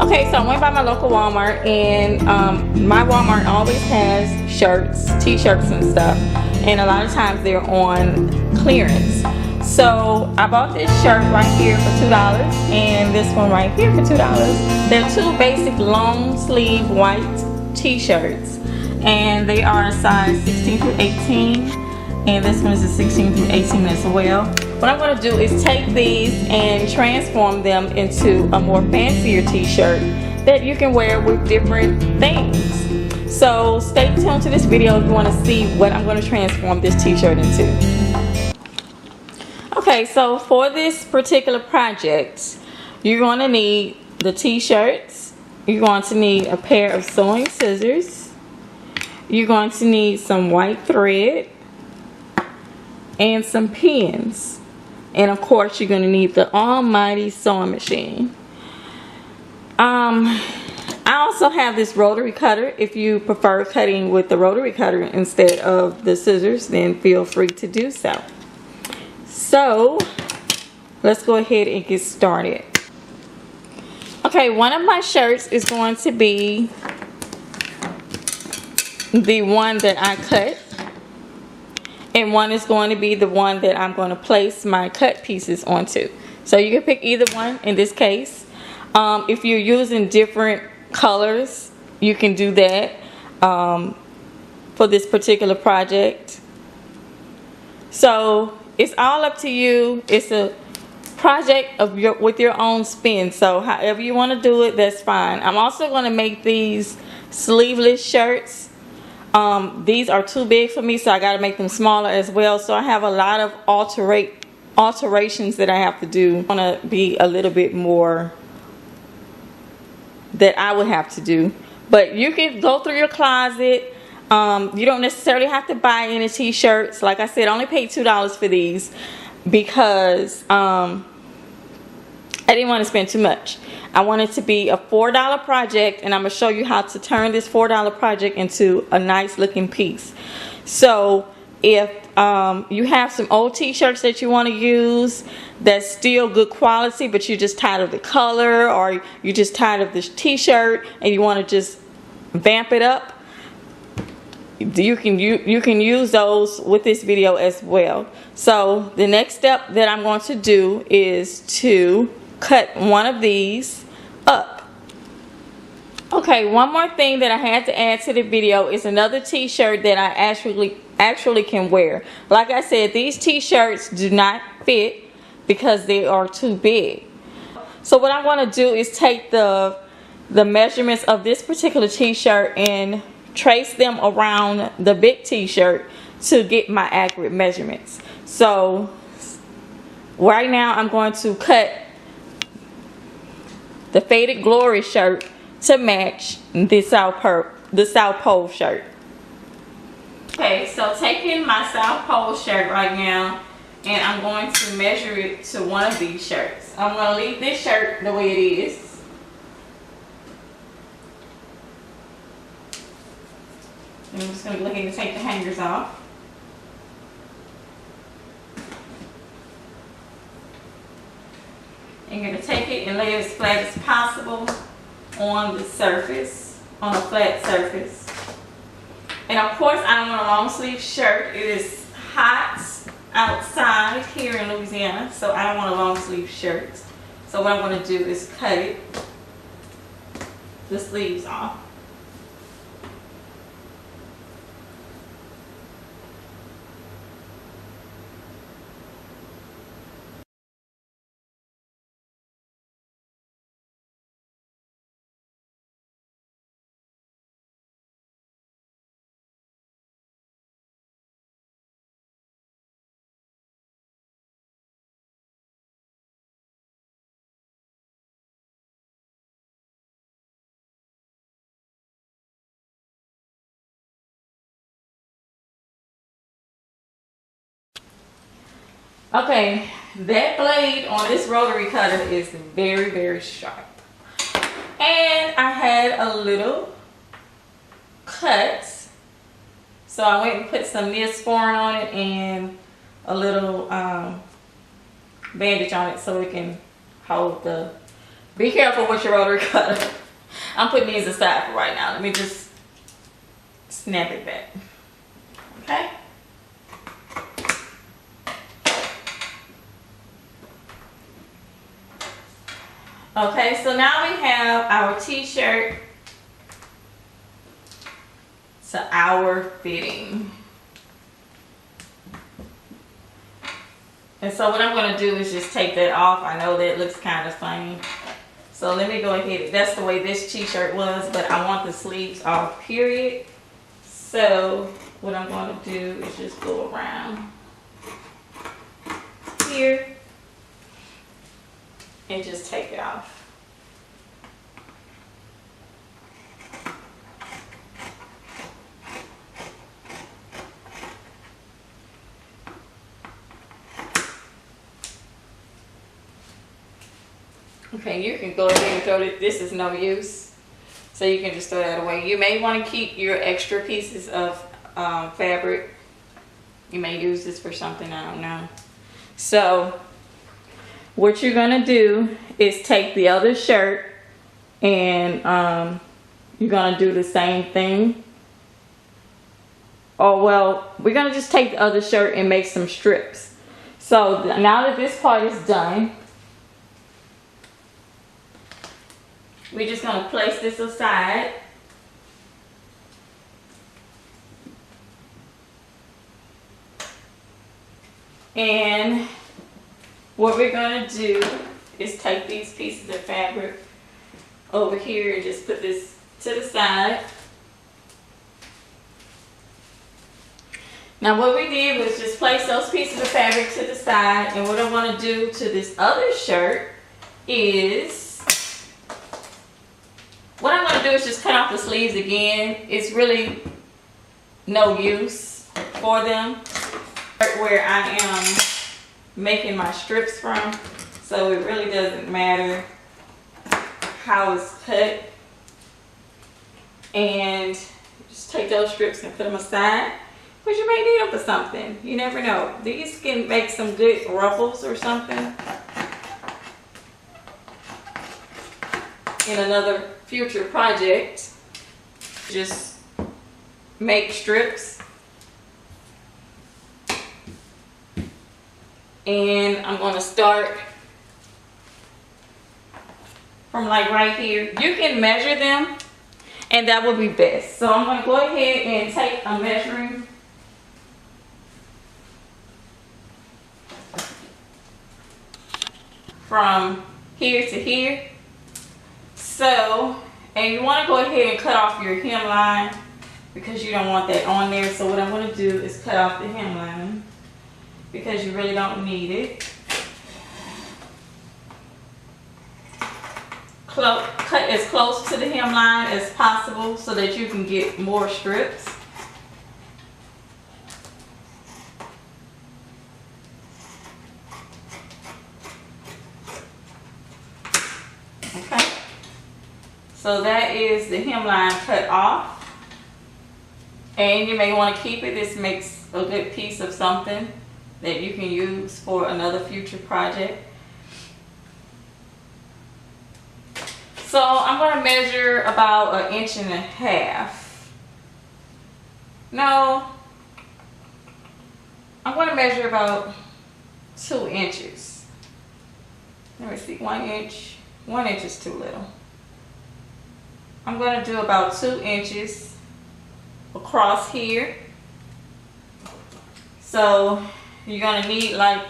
Okay, so I went by my local Walmart, and my Walmart always has shirts, t-shirts and stuff, and a lot of times they're on clearance. So I bought this shirt right here for $2 and this one right here for $2. They're two basic long sleeve white t-shirts, and they are a size 16 through 18, and this one is a 16 through 18 as well. What I'm going to do is take these and transform them into a more fancier t-shirt that you can wear with different things. So stay tuned to this video if you want to see what I'm going to transform this t-shirt into. Okay, so for this particular project, you're going to need the t-shirts. You're going to need a pair of sewing scissors. You're going to need some white thread and some pins. And of course, you're going to need the almighty sewing machine. I also have this rotary cutter. If you prefer cutting with the rotary cutter instead of the scissors, then feel free to do so. So let's go ahead and get started. Okay, one of my shirts is going to be the one that I cut, and one is going to be the one that I'm going to place my cut pieces onto. So you can pick either one in this case. If you're using different colors, you can do that for this particular project. So it's all up to you. It's a project of with your own spin. So however you want to do it, that's fine. I'm also going to make these sleeveless shirts. These are too big for me, so I got to make them smaller as well. So I have a lot of alterations that I have to do. I want to be a little bit more that I would have to do. But you can go through your closet. You don't necessarily have to buy any t-shirts. Like I said, I only paid $2 for these because I didn't want to spend too much. I want it to be a $4 project, and I'm going to show you how to turn this $4 project into a nice looking piece. So if you have some old t-shirts that you want to use that's still good quality, but you're just tired of the color, or you're just tired of this t-shirt and you want to just vamp it up, you can use those with this video as well. So the next step that I'm going to do is to cut one of these up. Okay, one more thing that I had to add to the video is another t-shirt that I actually can wear. Like I said, these t-shirts do not fit because they are too big. So what I'm going to do is take the measurements of this particular t-shirt and trace them around the big t-shirt to get my accurate measurements. So right now I'm going to cut the Faded Glory shirt to match the South Pole shirt. Okay, so taking my South Pole shirt right now, and I'm going to measure it to one of these shirts. I'm going to leave this shirt the way it is. And I'm just going to go ahead and take the hangers off. I'm going to take it and lay it as flat as possible on the surface, on a flat surface. And of course, I don't want a long sleeve shirt. It is hot outside here in Louisiana, so I don't want a long sleeve shirt. So what I'm going to do is cut the sleeves off. Okay, that blade on this rotary cutter is very, very sharp. And I had a little cut. So I went and put some Neosporin on it and a little bandage on it so it can hold the Be careful with your rotary cutter. I'm putting these aside for right now. Let me just snap it back. Okay? Okay, so now we have our t-shirt to our fitting. And so what I'm going to do is just take that off. I know that looks kind of funny. So let me go ahead. That's the way this t-shirt was, but I want the sleeves off, period. So what I'm going to do is just go around here and just take it off. Okay, you can go ahead and throw it. This is no use, so you can just throw that away. You may want to keep your extra pieces of fabric. You may use this for something, I don't know. So what you're gonna do is take the other shirt and you're gonna do the same thing. Oh well, we're gonna just take the other shirt and make some strips. So now that this part is done, we're just gonna place this aside. And what we're gonna do is take these pieces of fabric over here and just put this to the side. Now what we did was just place those pieces of fabric to the side, and what I want to do to this other shirt is, what I'm going to do is just cut off the sleeves again. It's really no use for them where I am making my strips from, so it really doesn't matter how it's cut. And just take those strips and put them aside, because you may need them for something. You never know. These can make some good ruffles or something in another future project. Just make strips. And I'm going to start from like right here. You can measure them, and that would be best. So I'm going to go ahead and take a measuring from here to here. So, and you want to go ahead and cut off your hemline because you don't want that on there. So what I'm going to do is cut off the hemline because you really don't need it. Cut as close to the hemline as possible so that you can get more strips. Okay, so that is the hemline cut off, and you may want to keep it. This makes a good piece of something that you can use for another future project. So I'm going to measure about 1.5 inches. No, I'm going to measure about 2 inches. Let me see, 1 inch. 1 inch is too little. I'm going to do about 2 inches across here. So you're going to need like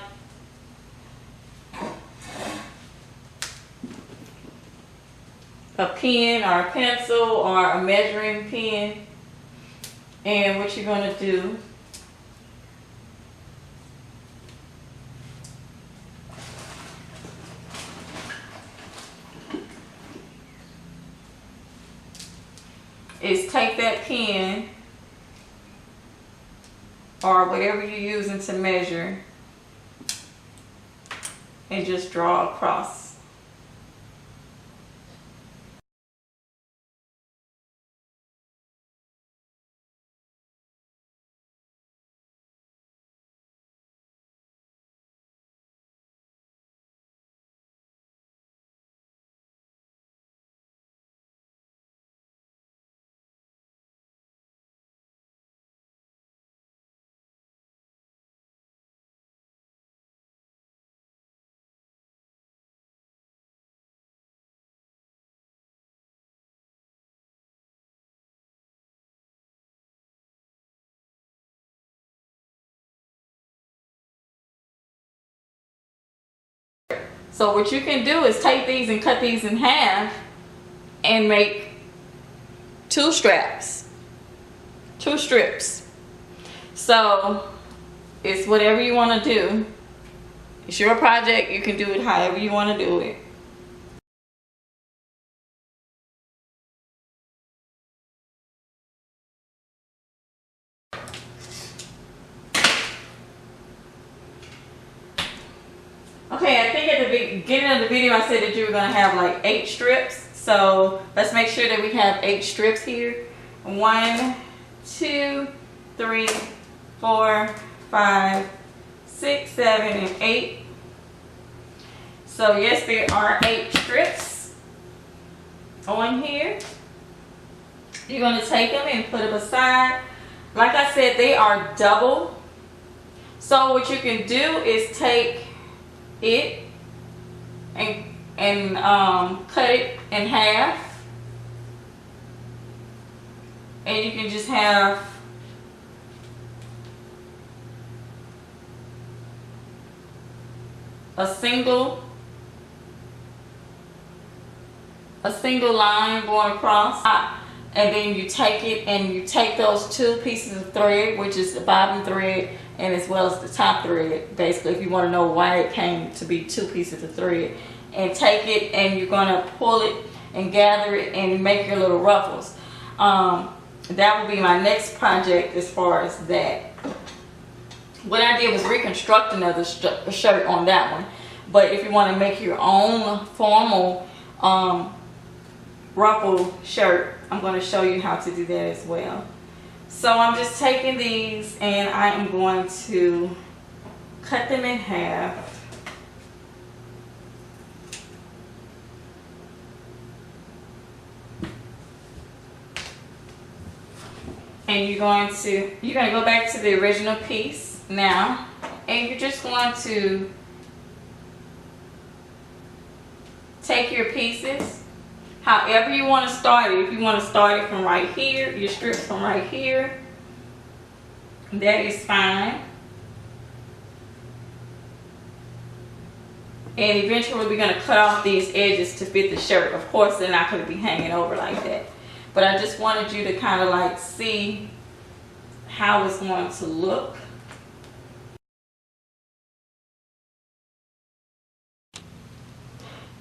a pen or a pencil or a measuring pen. And what you're going to do is take that pen or whatever you're using to measure and just draw across. So what you can do is take these and cut these in half and make 2 straps, 2 strips. So it's whatever you want to do. It's your project. You can do it however you want to do it. Okay, I think at the beginning of the video I said that you were going to have like 8 strips. So let's make sure that we have 8 strips here. 1, 2, 3, 4, 5, 6, 7, and 8. So yes, there are 8 strips on here. You're going to take them and put them aside. Like I said, they are double. So what you can do is take it and cut it in half, and you can just have a single line going across, and then you take it and you take those 2 pieces of thread, which is the bottom thread and as well as the top thread, basically, if you want to know why it came to be 2 pieces of thread, and take it and you're going to pull it and gather it and make your little ruffles. That will be my next project as far as that. What I did was reconstruct another shirt on that one, but if you want to make your own formal ruffle shirt, I'm going to show you how to do that as well. So I'm just taking these and I am going to cut them in half. And you're going to go back to the original piece now, and you're just going to take your pieces however you want to start it. If you want to start it from right here, your strips from right here, that is fine. And eventually we're going to cut off these edges to fit the shirt. Of course, they're not going to be hanging over like that. But I just wanted you to kind of like see how it's going to look.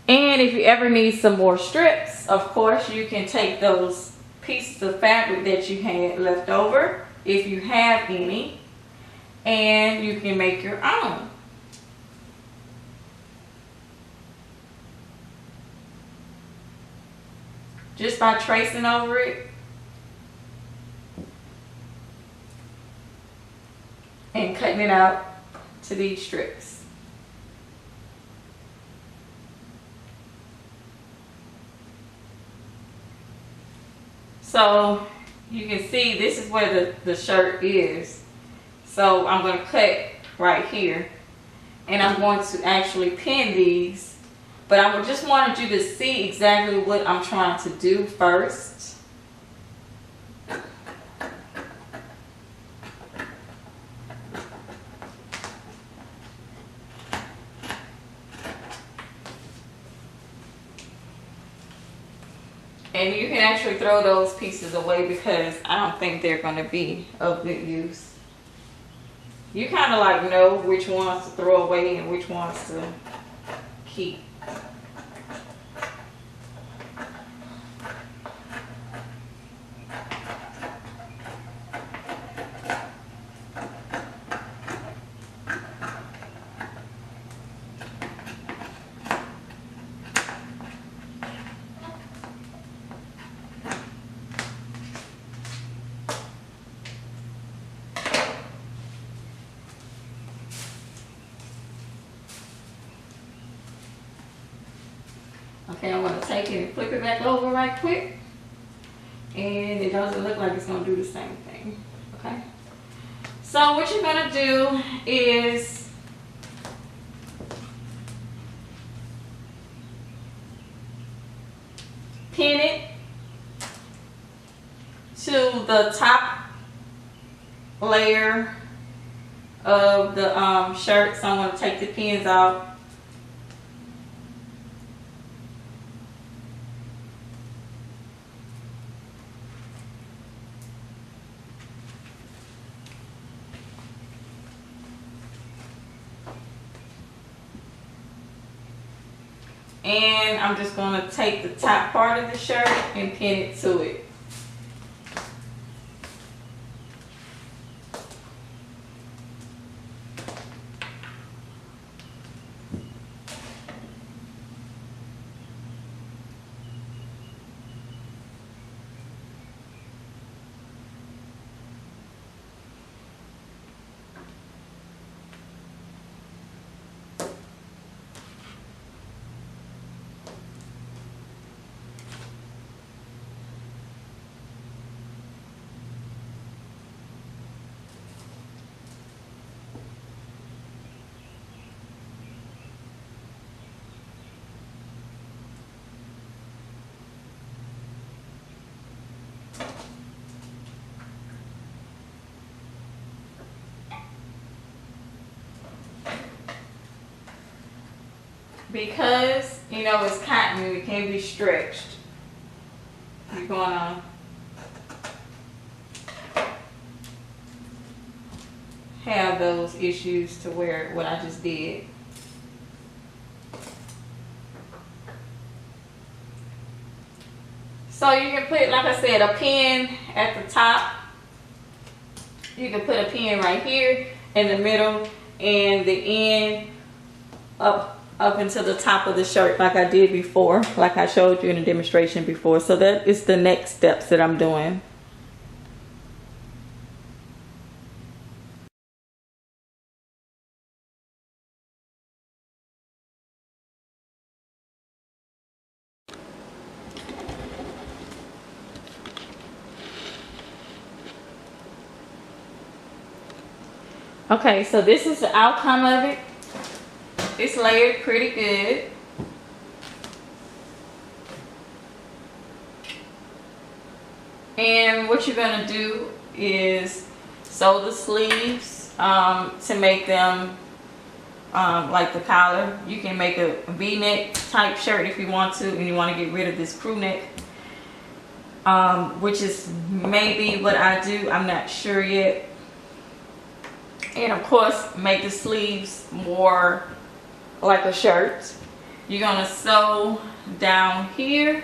And if you ever need some more strips, of course, you can take those pieces of fabric that you had left over, if you have any, and you can make your own. Just by tracing over it and cutting it out to these strips. So you can see this is where the shirt is. So I'm going to cut right here, and I'm going to actually pin these. But I just wanted you to see exactly what I'm trying to do first. And you can actually throw those pieces away because I don't think they're going to be of good use. You kind of like know which ones to throw away and which ones to keep. Okay, I'm going to take it and flip it back over right quick. And it doesn't look like it's going to do the same thing. Okay. So what you're going to do is pin it to the top layer of the shirt. So I'm going to take the pins out. And I'm just going to take the top part of the shirt and pin it to it. Because, you know, it's cotton, it can't be stretched. You're gonna have those issues to wear what I just did. So you can put, like I said, a pin at the top. You can put a pin right here in the middle and the end up into the top of the shirt like I did before, like I showed you in a demonstration before. So that is the next steps that I'm doing. Okay, so this is the outcome of it. It's layered pretty good. And what you're going to do is sew the sleeves to make them like the collar. You can make a V-neck type shirt if you want to, and you want to get rid of this crew neck, which is maybe what I do. I'm not sure yet. And of course, make the sleeves more like a shirt. You're going to sew down here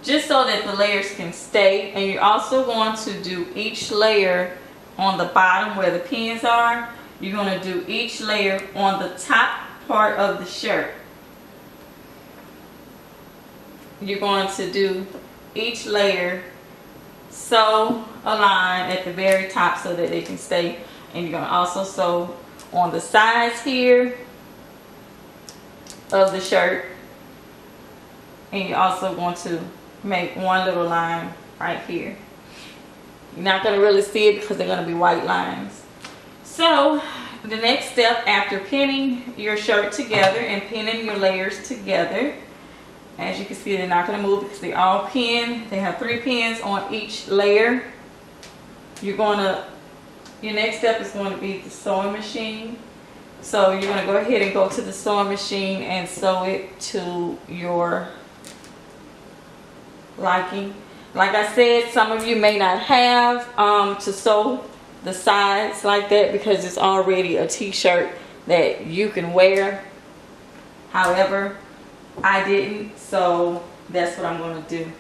just so that the layers can stay, and you're also going to do each layer on the bottom where the pins are. You're going to do each layer on the top part of the shirt. You're going to do each layer, sew a line at the very top so that they can stay, and you're going to also sew on the sides here of the shirt, and you're also going to make one little line right here. You're not going to really see it because they're going to be white lines. So the next step after pinning your shirt together and pinning your layers together, as you can see, they're not going to move because they're all pinned. They have 3 pins on each layer. Your next step is going to be the sewing machine. So you're going to go ahead and go to the sewing machine and sew it to your liking. Like I said, some of you may not have to sew the sides like that because it's already a t-shirt that you can wear. However, I didn't, so that's what I'm going to do.